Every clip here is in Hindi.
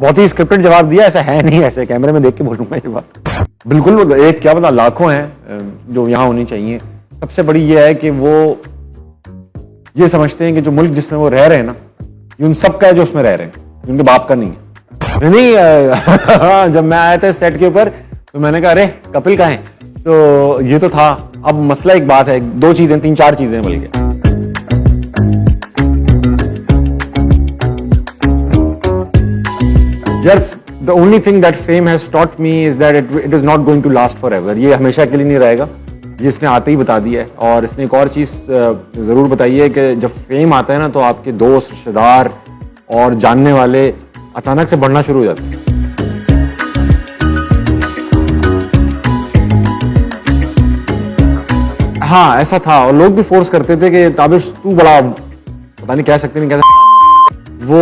बहुत ही स्क्रिप्टेड जवाब दिया, ऐसा है नहीं, ऐसे कैमरे में देख के बोलूंगा ये बात। बिल्कुल, मतलब एक क्या पता लाखों हैं जो यहाँ होनी चाहिए। सबसे बड़ी ये है कि वो ये समझते हैं कि जो मुल्क जिसमें वो रह रहे हैं ना, ये उन सब का है जो उसमें रह रहे हैं, उनके बाप का नहीं है। नहीं जब मैं आया था सेट के ऊपर तो मैंने कहा अरे कपिल कहाँ है, तो ये तो था। अब मसला एक बात है, दो चीजें, तीन चार चीजें बल्कि। यार the only thing that fame has taught me is that it is not going to last forever. ये हमेशा के लिए नहीं रहेगा, ये इसने आते ही बता दिया है। और इसने एक और चीज जरूर बताई है कि जब फेम आता है ना तो आपके दोस्त, रिश्तेदार और जानने वाले अचानक से बढ़ना शुरू हो जाते हैं। हाँ ऐसा था, और लोग भी फोर्स करते थे कि ताबिश तू बड़ा, पता नहीं कह सकते नहीं कह सकते, वो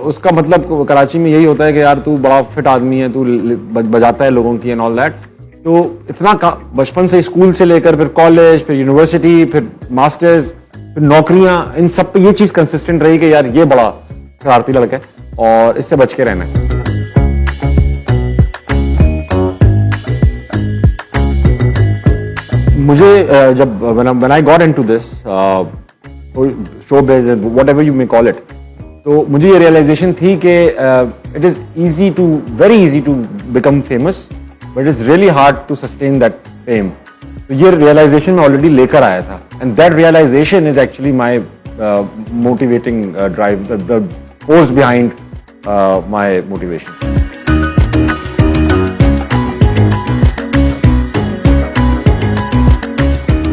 उसका मतलब कराची में यही होता है कि यार तू बड़ा फिट आदमी है, तू बजाता है लोगों की एंड ऑल दैट। तो इतना बचपन से, स्कूल से लेकर फिर कॉलेज, फिर यूनिवर्सिटी, फिर मास्टर्स, फिर नौकरियां, इन सब पे ये चीज कंसिस्टेंट रही कि यार ये बड़ा शरारती लड़का है और इससे बच के रहना है। मुझे जब when I got into this showbiz, whatever you may call it, तो मुझे ये रियलाइजेशन थी कि it is easy to, very easy to become famous, but it is really hard to sustain that fame. तो ये रियलाइजेशन मैं ऑलरेडी लेकर आया था, and that realisation is actually my motivating drive, the force behind my motivation.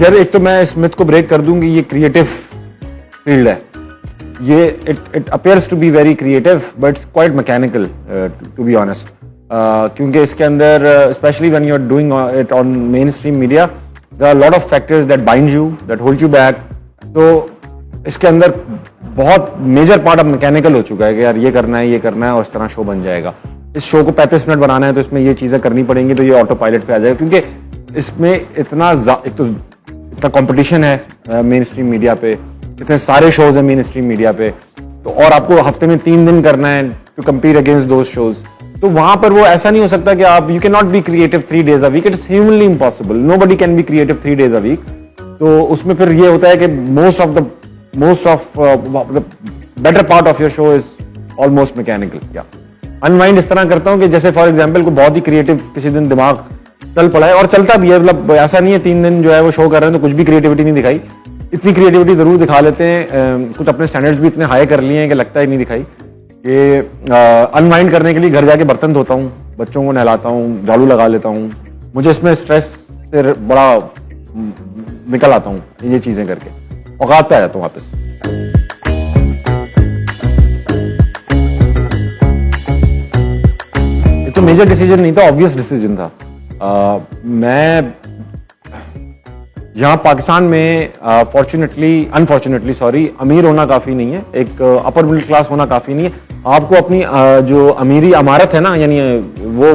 यार एक तो मैं इस मिथ को ब्रेक कर दूंगी, ये क्रिएटिव फील्ड है, ये it appears to be very creative but it's quite mechanical to be honest, क्योंकि इसके अंदर especially when you're doing it on mainstream media there are a lot of factors that bind you, that hold you back। तो इसके अंदर बहुत मेजर पार्ट अब मैकेनिकल हो चुका है कि यार ये करना है और इस तरह शो बन जाएगा। इस शो को 35 मिनट बनाना है तो इसमें ये चीजें करनी पड़ेंगी, तो ये ऑटो पायलट पे आ जाएगा, क्योंकि इसमें इतना कंपटीशन है मेन स्ट्रीम मीडिया पे, इतने सारे शोज हैं मेन स्ट्रीम मीडिया पे, तो और आपको हफ्ते में 3 दिन करना है to compete against those shows. तो वहां पर वो ऐसा नहीं हो सकता कि आप, you can not be creative 3 days a week, it is humanly impossible, nobody can be creative 3 days a week। तो उसमें फिर ये होता है कि most of the better part of your show is almost mechanical. या अनवाइंड इस तरह करता हूँ कि जैसे फॉर एग्जाम्पल को बहुत ही क्रिएटिव किसी दिन दिमाग चल पड़ा है, और चलता भी है, मतलब ऐसा नहीं है 3 दिन जो है वो शो कर रहे हैं तो कुछ भी क्रिएटिविटी नहीं दिखाई, इतनी क्रिएटिविटी जरूर दिखा लेते हैं। कुछ अपने स्टैंडर्ड्स भी इतने हाई कर लिए हैं कि लगता ही नहीं दिखाई। कि अनवाइंड करने के लिए घर जाके बर्तन धोता हूँ, बच्चों को नहलाता हूँ, झाड़ू लगा लेता हूँ, मुझे इसमें स्ट्रेस से बड़ा निकल आता हूँ ये चीजें करके, औकात पे आ जाता हूँ वापस। ये तो मेजर डिसीजन नहीं था, ऑब्वियस डिसीजन था। मैं यहाँ पाकिस्तान में अनफॉर्चुनेटली सॉरी, अमीर होना काफी नहीं है, एक अपर मिडिल क्लास होना काफी नहीं है। आपको अपनी जो अमीरी अमारत है ना, यानी वो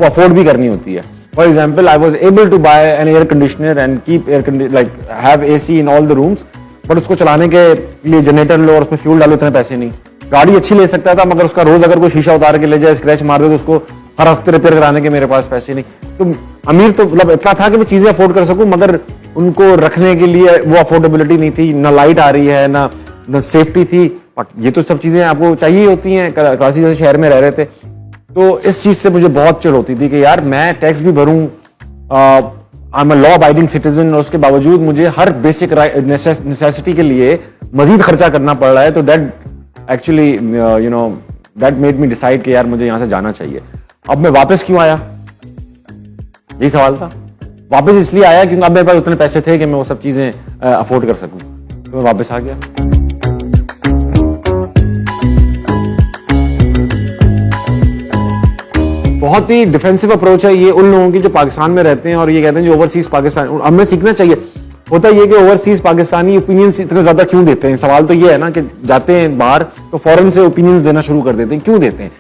अफोर्ड भी करनी होती है। For example, I was able to buy an air conditioner and keep have AC in all the rooms, but उसको चलाने के लिए जनरेटर लो और उसमें फ्यूल डालो, इतने पैसे नहीं। गाड़ी अच्छी ले सकता था, मगर उसका रोज अगर कोई शीशा उतार के ले जाए, स्क्रैच मार दे, तो उसको हर हफ्ते रिपेयर कराने के मेरे पास पैसे नहीं। तो अमीर तो मतलब इतना था कि मैं चीजें अफोर्ड कर सकूं, मगर उनको रखने के लिए वो अफोर्डेबिलिटी नहीं थी, ना लाइट आ रही है, ना सेफ्टी थी। ये तो सब चीजें आपको चाहिए होती हैं, कराची जैसे शहर में रह रहे थे। तो इस चीज से मुझे बहुत चिढ़ होती थी कि यार मैं टैक्स भी भरूं, I am a law abiding citizen, और उसके बावजूद मुझे हर बेसिक नेसेसिटी के लिए मजीद खर्चा करना पड़ रहा है। तो that actually that made me decide कि यार मुझे यहां से जाना चाहिए। अब मैं वापस क्यों आया, यही सवाल था। वापस इसलिए आया क्योंकि अब मेरे पास उतने पैसे थे कि मैं वो सब चीजें अफोर्ड कर सकूं, तो मैं वापस आ गया। बहुत ही डिफेंसिव अप्रोच है ये उन लोगों की जो पाकिस्तान में रहते हैं और ये कहते हैं जो ओवरसीज पाकिस्तान, हमें सीखना चाहिए। होता ये कि ओवरसीज पाकिस्तानी ओपिनियंस इतने ज्यादा क्यों देते हैं, सवाल तो ये है ना कि जाते हैं बाहर तो फौरन से ओपिनियंस देना शुरू कर देते हैं, क्यों देते हैं?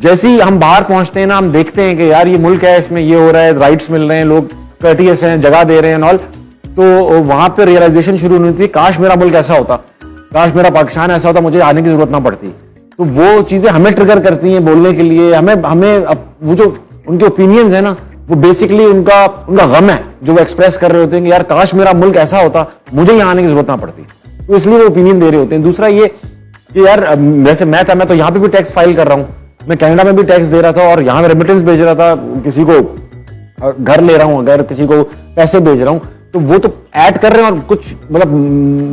जैसे ही हम बाहर पहुंचते हैं ना, हम देखते हैं कि यार ये मुल्क है, इसमें ये हो रहा है, राइट्स मिल रहे हैं, लोग कर्टियस हैं, जगह दे रहे हैं ऑल, तो वहां पर रियलाइजेशन शुरू होनी थी, काश मेरा मुल्क ऐसा होता, काश मेरा पाकिस्तान ऐसा होता, मुझे आने की जरूरत ना पड़ती। तो वो चीजें हमें ट्रिगर करती हैं बोलने के लिए, हमें हमें वो जो उनके ओपिनियंस है ना, वो बेसिकली उनका गम है जो वो एक्सप्रेस कर रहे होते हैं कि यार काश मेरा मुल्क ऐसा होता, मुझे यहाँ आने की जरूरत ना पड़ती, तो इसलिए वो ओपिनियन दे रहे होते हैं। दूसरा ये कि यार वैसे मैं तो यहाँ पे भी टैक्स फाइल कर रहा हूँ, मैं कनाडा में भी टैक्स दे रहा था और यहाँ रेमिटेंस भेज रहा था, किसी को घर ले रहा हूँ, अगर किसी को पैसे भेज रहा हूँ, तो वो तो ऐड कर रहे हैं और कुछ मतलब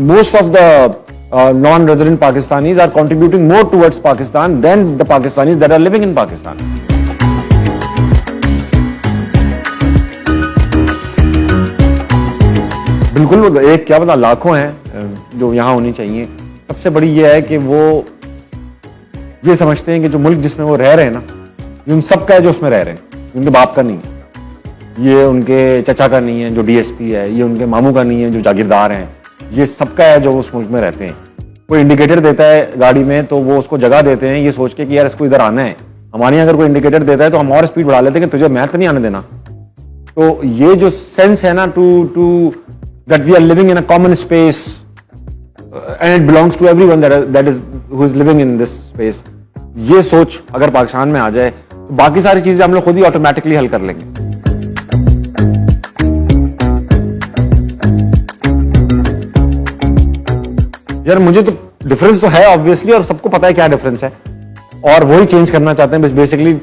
most of the non-resident Pakistanis are contributing more towards Pakistan than the Pakistanis that are living in Pakistan. बिल्कुल, एक क्या पता लाखों हैं जो यहाँ होनी चाहिए। सबसे बड़ी ये है कि वो ये समझते हैं कि जो मुल्क जिसमें वो रह रहे हैं ना, ये उन सब का है जो उसमें रह रहे हैं, उनके बाप का नहीं है, ये उनके चचा का नहीं है जो डीएसपी है, ये उनके मामू का नहीं है जो जागीरदार हैं, ये सबका है जो उस मुल्क में रहते हैं। कोई इंडिकेटर देता है गाड़ी में तो वो उसको जगह देते हैं ये सोच के कि यार इसको इधर आना है। हमारे यहाँ अगर कोई इंडिकेटर देता है तो हम और स्पीड बढ़ा लेते हैं कि तुझे मैथ नहीं आने देना। तो ये जो सेंस है ना to that we are living in a common space and it belongs to everyone that is who is living in this space, ये सोच अगर पाकिस्तान में आ जाए तो बाकी सारी चीजें हम लोग खुद ही ऑटोमेटिकली हल कर लेंगे। यार मुझे तो डिफरेंस तो है ऑब्वियसली, और सबको पता है क्या डिफरेंस है, और वही चेंज करना चाहते हैं। बस बेसिकली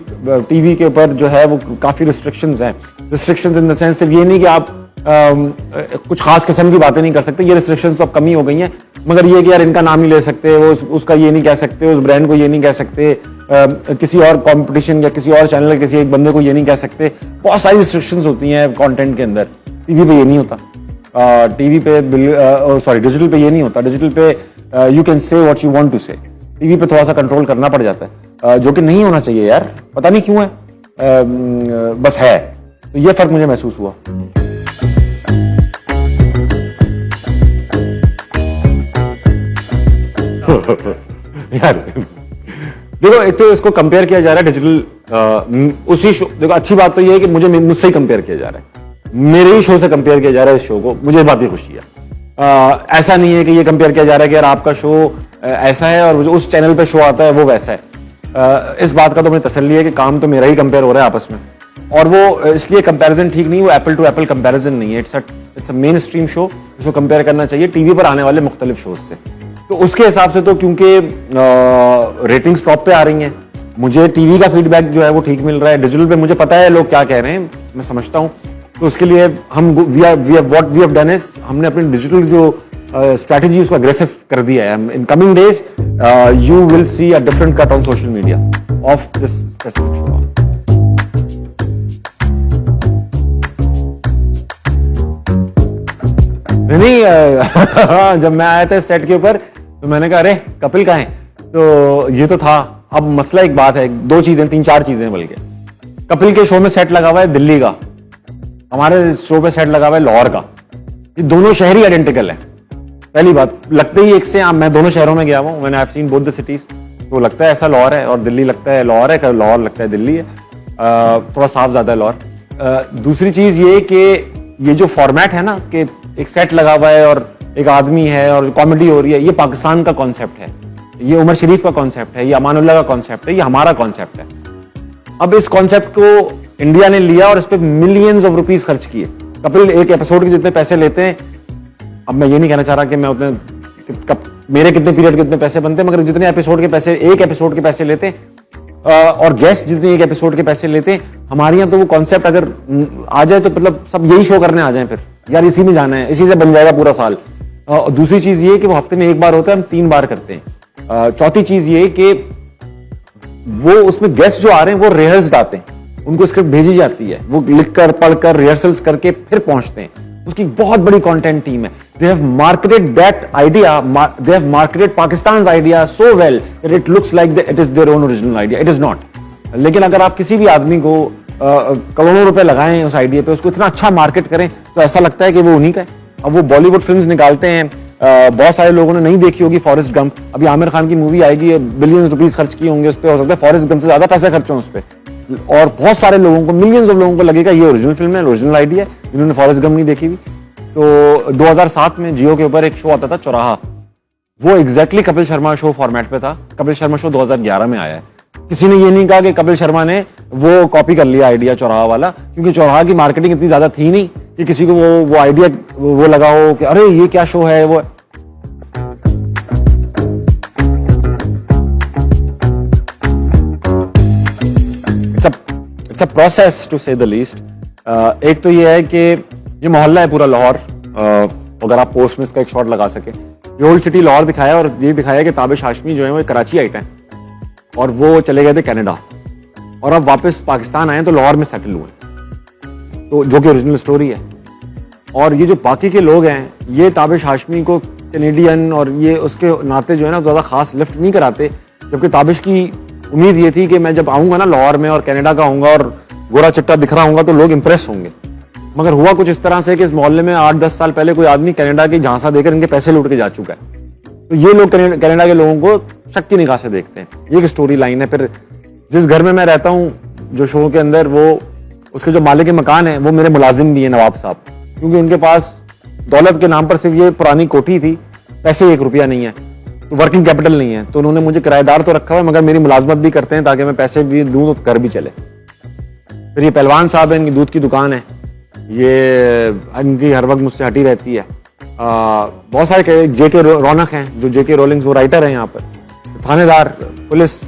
टीवी के ऊपर जो है वो काफी रिस्ट्रिक्शंस हैं। रिस्ट्रिक्शंस इन द सेंस सिर्फ ये नहीं कि आप कुछ खास किस्म की बातें नहीं कर सकते, ये रिस्ट्रिक्शंस तो अब कम ही हो गई हैं, मगर ये कि यार इनका नाम नहीं ले सकते, वो उसका ये नहीं कह सकते, उस ब्रांड को ये नहीं कह सकते, किसी और कंपटीशन या किसी और चैनल किसी एक बंदे को ये नहीं कह सकते। बहुत सारी रिस्ट्रिक्शंस होती हैं कंटेंट के अंदर। टीवी पे ये नहीं होता, टीवी पे सॉरी डिजिटल पे ये नहीं होता। डिजिटल पे you can say what you want to say, TV पे थोड़ा सा कंट्रोल करना पड़ जाता है, जो कि नहीं होना चाहिए यार, पता नहीं क्यों है, बस है। तो ये फर्क मुझे महसूस हुआ। यार देखो, एक तो इसको कंपेयर किया जा रहा है डिजिटल उसी शो, देखो अच्छी बात तो ये है कि मुझसे ही कंपेयर किया जा रहा है, मेरे ही शो से कंपेयर किया जा रहा है इस शो को, मुझे इस बात की खुशी है। ऐसा नहीं है कि ये कंपेयर किया जा रहा है कि यार आपका शो ऐसा है और जो उस चैनल पे शो आता है वो वैसा है। इस बात का तो मुझे तसल्ली है कि काम तो मेरा ही कंपेयर हो रहा है आपस में, और वो इसलिए कंपैरिजन ठीक नहीं, वो एप्पल टू एप्पल कंपैरिजन नहीं है। It's a main stream show, इसको कंपेयर करना चाहिए टीवी पर आने वाले मुख्तलिफ शोज से। तो उसके हिसाब से तो क्योंकि रेटिंग्स टॉप पे आ रही हैं, मुझे टीवी का फीडबैक जो है वो ठीक मिल रहा है। डिजिटल पे मुझे पता है लोग क्या कह रहे हैं, मैं समझता हूँ, तो उसके लिए हम what we have done is हमने अपनी डिजिटल जो स्ट्रैटेजी उसको अग्रेसिव कर दिया है। In coming days you will see a different cut on social media of this specific show. नहीं जब मैं आया था सेट के ऊपर तो मैंने कहा अरे कपिल कहाँ है, तो ये तो था। अब मसला एक बात है, दो चीजें, तीन चार चीजें बल्कि। कपिल के शो में सेट लगा हुआ है दिल्ली का, हमारे शो पे सेट लगा हुआ है लाहौर का। ये दोनों शहर ही आइडेंटिकल है। पहली बात, लगते ही एक से मैं दोनों शहरों में गया हूं, मैंने I have seen both the cities, तो लगता है ऐसा लाहौर है, और दिल्ली लगता है लाहौर है, लाहौर लगता है दिल्ली है, थोड़ा साफ ज्यादा है लाहौर। दूसरी चीज ये कि ये जो फॉर्मेट है ना कि एक सेट लगा हुआ है और एक आदमी है और कॉमेडी हो रही है, ये पाकिस्तान का कॉन्सेप्ट है, ये उमर शरीफ का कॉन्सेप्ट है, ये अमानुल्लाह का कॉन्सेप्ट है, ये हमारा कॉन्सेप्ट है। अब इस कॉन्सेप्ट को इंडिया ने लिया और इस पे मिलियंस ऑफ रुपीस खर्च किए। कपिल एक एपिसोड के जितने पैसे लेते हैं, अब मैं ये नहीं कहना चाह रहा कि मैं उतने मेरे कितने पीरियड के कितने पैसे बनते हैं, मगर जितने एपिसोड के पैसे एक एपिसोड के पैसे लेते हैं और गेस्ट जितने एक एपिसोड के पैसे लेते हैं, हमारे यहाँ तो वो कॉन्सेप्ट अगर आ जाए तो मतलब सब यही शो करने आ जाए, फिर यार इसी में जाना है, इसी से बन जाएगा पूरा साल। दूसरी चीज ये कि वो हफ्ते में एक बार होता है, हम 3 बार करते हैं। चौथी चीज ये कि वो उसमें गेस्ट जो आ रहे हैं वो रिहर्स्ड आते हैं, उनको स्क्रिप्ट भेजी जाती है, वो लिखकर पढ़कर रिहर्सल्स करके फिर पहुंचते हैं। उसकी बहुत बड़ी कंटेंट टीम है। They have marketed that idea, they have marketed Pakistan's idea so well that it looks like it is their own original idea. It is not. लेकिन अगर आप किसी भी आदमी को करोड़ों रुपए लगाएं उस आइडिया पे, उसको इतना अच्छा मार्केट करें, तो ऐसा लगता है कि वो उन्हीं का है। अब वो बॉलीवुड फिल्म्स निकालते हैं, बहुत सारे लोगों ने नहीं देखी होगी फॉरेस्ट गंप, अभी आमिर खान की मूवी आएगी, बिलियन रुपीस खर्च किए होंगे उस पर, हो सकता है फॉरेस्ट गंप से ज्यादा पैसे खर्च हों उस पर, और बहुत सारे लोगों को, मिलियंस ऑफ लोगों को लगेगा ये ओरिजिनल फिल्म है, ओरिजिनल आइडिया है, जिन्होंने फॉरेस्ट गंप नहीं देखी हुई। तो 2007 में जियो के ऊपर एक शो आता था चौराहा, वो exactly Kapil Sharma show format पे था। कपिल शर्मा शो 2011 में आया है। किसी ने ये नहीं कहा कि कपिल शर्मा ने वो कॉपी कर लिया आइडिया चौराहा वाला, क्योंकि चौराहा की मार्केटिंग इतनी ज्यादा थी नहीं कि किसी को वो आइडिया वो लगा हो कि अरे ये क्या शो है वो। इट्स अ प्रोसेस टू से द लीस्ट। एक तो ये है कि ये मोहल्ला है पूरा लाहौर, अगर आप पोस्ट में इसका एक शॉट लगा सके। ये ओल्ड सिटी लाहौर दिखाया और ये दिखाया कि ताबिश हाशमी जो है वो कराची आइट है और वो चले गए थे कनाडा और अब वापस पाकिस्तान आए तो लाहौर में सेटल हुए, तो जो कि ओरिजिनल स्टोरी है। और ये जो बाकी के लोग हैं ये ताबिश हाशमी को कैनेडियन और ये उसके नाते जो है ना ज़्यादा खास लिफ्ट नहीं कराते, जबकि ताबिश की उम्मीद ये थी कि मैं जब आऊँगा ना लाहौर में और कनाडा का आऊँगा और गोरा चिट्टा दिख रहा होऊंगा तो लोग इंप्रेस होंगे। मगर हुआ कुछ इस तरह से कि इस मोहल्ले में 8-10 साल पहले कोई आदमी कनाडा की झांसा देकर इनके पैसे लूट के जा चुका है, तो ये लोग कनाडा के लोगों को शक की निगाह से देखते हैं। ये एक स्टोरी लाइन है। फिर जिस घर में मैं रहता हूँ जो शो के अंदर, वो उसके जो मालिक मकान है वो मेरे मुलाजिम भी है नवाब साहब, क्योंकि उनके पास दौलत के नाम पर सिर्फ ये पुरानी कोठी थी, पैसे 1 रुपया नहीं है, तो वर्किंग कैपिटल नहीं है, तो उन्होंने मुझे किराएदार तो रखा हुआ है मगर मेरी मुलाजमत भी करते हैं ताकि मैं पैसे भी दूं तो घर भी चले। फिर ये पहलवान साहब है, इनकी दूध की दुकान है, ये इनकी हर वक्त मुझसे हटी रहती है। बहुत सारे जेके रौनक हैं जो जेके रोलिंग्स वो राइटर हैं यहाँ पर, थानेदार, पुलिस,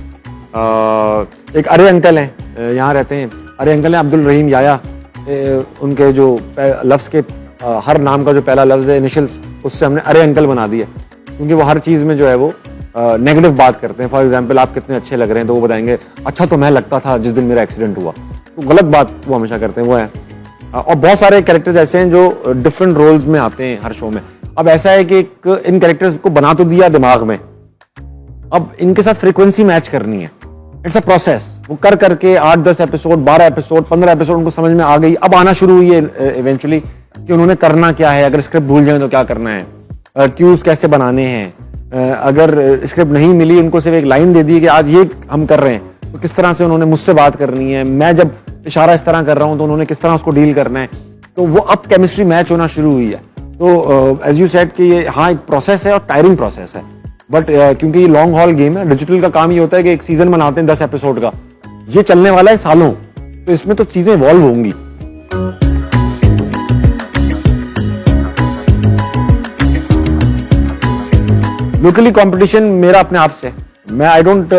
एक अरे अंकल हैं यहाँ रहते हैं, अरे अंकल हैं अब्दुल रहीम याया, उनके जो लफ्ज़ के हर नाम का जो पहला लफ्ज़ है इनिशियल्स उससे हमने अरे अंकल बना दिया, क्योंकि वो हर चीज़ में जो है वो नेगेटिव बात करते हैं। फॉर एग्जांपल आप कितने अच्छे लग रहे हैं तो वो बताएंगे अच्छा तो मैं लगता था जिस दिन मेरा एक्सीडेंट हुआ, तो गलत बात वो हमेशा करते हैं वो है। और बहुत सारे कैरेक्टर्स ऐसे हैं जो डिफरेंट रोल्स में आते हैं हर शो में। अब ऐसा है कि इन कैरेक्टर्स को बना तो दिया दिमाग में, अब इनके साथ फ्रीक्वेंसी मैच करनी है। It's a process. वो कर करके 8-10 एपिसोड, 12 एपिसोड, 15 एपिसोड उनको समझ में आ गई, अब आना शुरू हुई है इवेंचुअली कि उन्होंने करना क्या है, अगर स्क्रिप्ट भूल जाए तो क्या करना है, क्यूज कैसे बनाने हैं, अगर स्क्रिप्ट नहीं मिली उनको सिर्फ एक लाइन दे दी कि आज ये हम कर रहे हैं तो किस तरह से उन्होंने मुझसे बात करनी है, मैं जब इशारा इस तरह कर रहा हूं तो उन्होंने किस तरह उसको डील करना है, तो वो अब केमिस्ट्री मैच होना शुरू हुई है। तो एज यू सेड कि ये हाँ एक प्रोसेस है और टायरिंग प्रोसेस है, बट क्योंकि ये लॉन्ग हॉल गेम है, डिजिटल का काम ये होता है कि एक सीजन बनाते हैं 10 एपिसोड का, ये चलने वाला है सालों, तो इसमें तो चीजें इवॉल्व होंगी। लोकली कंपटीशन मेरा अपने आप से, मैं आई डोंट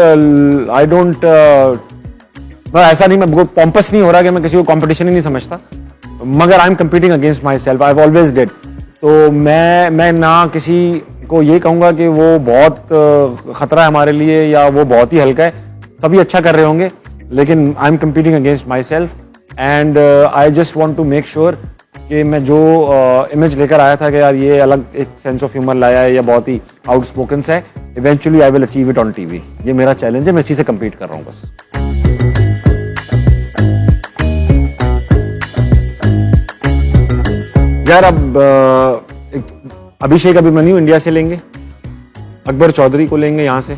ऐसा नहीं, मैं पॉम्पस नहीं हो रहा कि मैं किसी को कंपटीशन ही नहीं समझता, मगर आई am competing against my self, I have always did. तो मैं ना किसी को ये कहूंगा कि वो बहुत खतरा है हमारे लिए या वो बहुत ही हल्का है, सभी अच्छा कर रहे होंगे, लेकिन I am competing against myself and I just want to make sure कि मैं जो इमेज लेकर आया था कि यार ये अलग एक सेंस ऑफ ह्यूमर लाया है या बहुत ही आउटस्पोकन है, eventually I will achieve it on TV. ये मेरा चैलेंज है, मैं इसी से कंपीट कर रहा हूँ बस। यार अब अभिषेक अभिमन्यु इंडिया से लेंगे, अकबर चौधरी को लेंगे यहाँ से,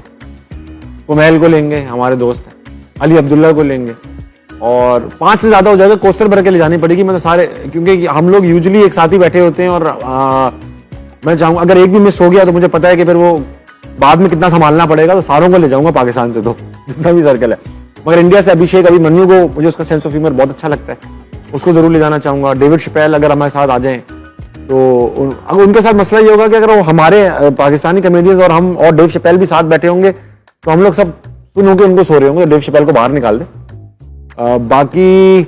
कुमैल को लेंगे हमारे दोस्त हैं, अली अब्दुल्ला को लेंगे, और 5 से ज्यादा हो जाएगा कोस्टर भर के ले जानी पड़ेगी, मतलब सारे, क्योंकि हम लोग यूजुअली एक साथ ही बैठे होते हैं और मैं चाहूंगा अगर एक भी मिस हो गया तो मुझे पता है कि फिर वो बाद में कितना संभालना पड़ेगा, तो सारों को ले जाऊंगा पाकिस्तान से, तो जितना भी सर्कल है। मगर इंडिया से अभिषेक अभिमन्यु को, मुझे उसका सेंस ऑफ ह्यूमर बहुत अच्छा लगता है, उसको जरूर ले जाना चाहूंगा। डेविड शपैल अगर हमारे साथ आ जाएं तो अगर उनके साथ मसला ये होगा कि अगर वो हमारे पाकिस्तानी कॉमेडियंस और हम और डेव शपैल भी साथ बैठे होंगे तो हम लोग सब सुन होंगे उनको सो रहे होंगे, तो डेव शपैल को बाहर निकाल दे। बाकी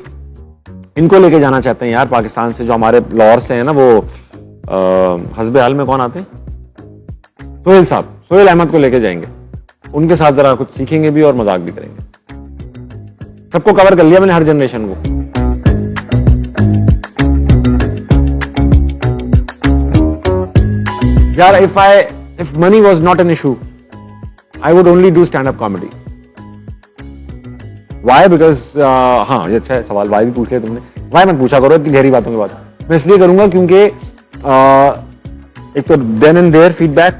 इनको लेके जाना चाहते हैं यार पाकिस्तान से, जो हमारे लाहौर से है ना, वो हस्बे हाल में कौन आते हैं, सोहेल साहब, सोहेल अहमद को लेके जाएंगे, उनके साथ जरा कुछ सीखेंगे भी और मजाक भी करेंगे। सबको कवर कर लिया मैंने, हर जनरेशन को। यार if money was not an issue, I would only do stand-up comedy. Why? Because हाँ ये अच्छा है सवाल, why भी पूछ लिया तुमने, why मत पूछा करो इतनी गहरी बातों के बाद। मैं इसलिए करूंगा क्योंकि एक तो then and there feedback,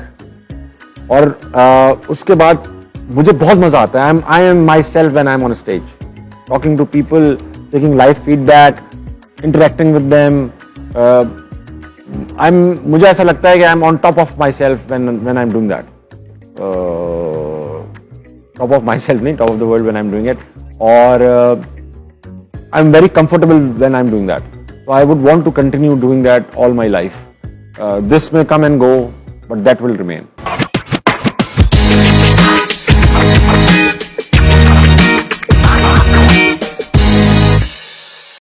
और उसके बाद मुझे बहुत मजा आता है, I am myself when I am on a stage, talking to people, taking live feedback, interacting with them, मुझे ऐसा लगता है कि I am on top of myself when I am doing that, top of myself नहीं, top of the world when I am doing it, और I am very comfortable when I am doing that. So I would want to continue doing that all my life. This may come and go, but that will remain.